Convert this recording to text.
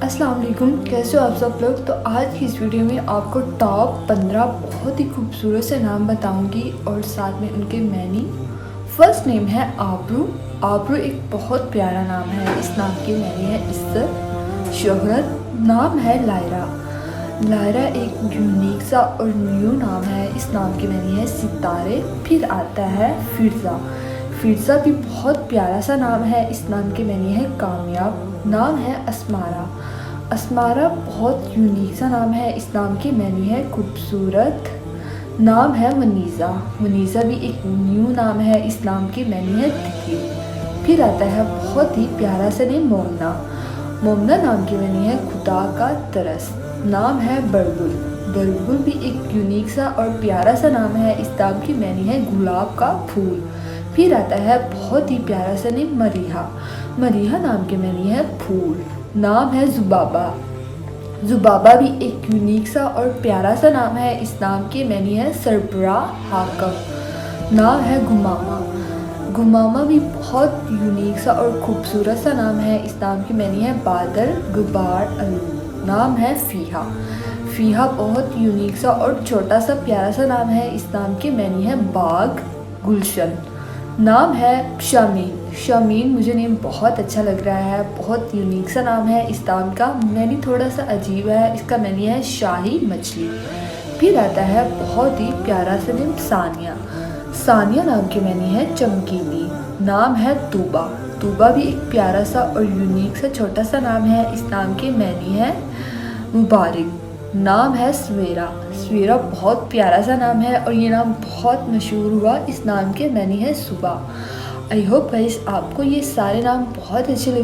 अस्सलाम वालेकुम, कैसे हो आप सब लोग। तो आज की इस वीडियो में आपको टॉप 15 बहुत ही खूबसूरत से नाम बताऊंगी और साथ में उनके मीनिंग। फर्स्ट नेम है आबरू। आबरू एक बहुत प्यारा नाम है। इस नाम की मीनिंग है इज्जत, शोहरत। नाम है लायरा। लायरा एक यूनिक सा और न्यू नाम है। इस नाम की मीनिंग है सितारे। फिर आता है फिरज़ा। फिरज़ा भी बहुत प्यारा सा नाम है। इस नाम की मीनिंग है कामयाब। नाम है अस्मारा। अस्मारा बहुत यूनिक सा नाम है। इस नाम की मीनिंग है खूबसूरत। नाम है मनीज़ा। मनीज़ा भी एक न्यू नाम है। इस नाम की मीनिंग है तिथि। फिर आता है बहुत ही प्यारा सा नेम मोमना। मोमना नाम की मीनिंग है खुदा का तरस। नाम है बलबुल। बलबुल भी एक यूनिक सा और प्यारा सा नाम है। इस नाम की मीनिंग है गुलाब का फूल। फिर आता है बहुत ही प्यारा सा नेम मरीहा। मरीहा नाम की मीनिंग है फूल। नाम है जुबाबा। जुबाबा भी एक यूनिक सा और प्यारा सा नाम है। इस नाम की मीनिंग है सरबराह हाकम। नाम है गुमामा। गुमामा भी बहुत यूनिक सा और खूबसूरत सा नाम है। इस नाम की मीनिंग है बादल गुबार आलू। नाम है फ़ीहा। फ़ीहा बहुत यूनिक सा और छोटा सा प्यारा सा नाम है। इस नाम की मीनिंग है बाग गुलशन। नाम है शामीन। शामीन मुझे नेम बहुत अच्छा लग रहा है। बहुत यूनिक सा नाम है। इस नाम का मीनिंग थोड़ा सा अजीब है। इसका मीनिंग है शाही मछली। फिर आता है बहुत ही प्यारा सा नेम सानिया। सानिया नाम की मीनिंग है चमकीली। नाम है तूबा। तूबा भी एक प्यारा सा और यूनिक सा छोटा सा नाम है। इस नाम की मीनिंग है मुबारक। नाम है सवेरा। सवेरा बहुत प्यारा सा नाम है और ये नाम बहुत मशहूर हुआ। इस नाम के मीनिंग है सुबह। आई होप गाइस आपको ये सारे नाम बहुत अच्छे लगे।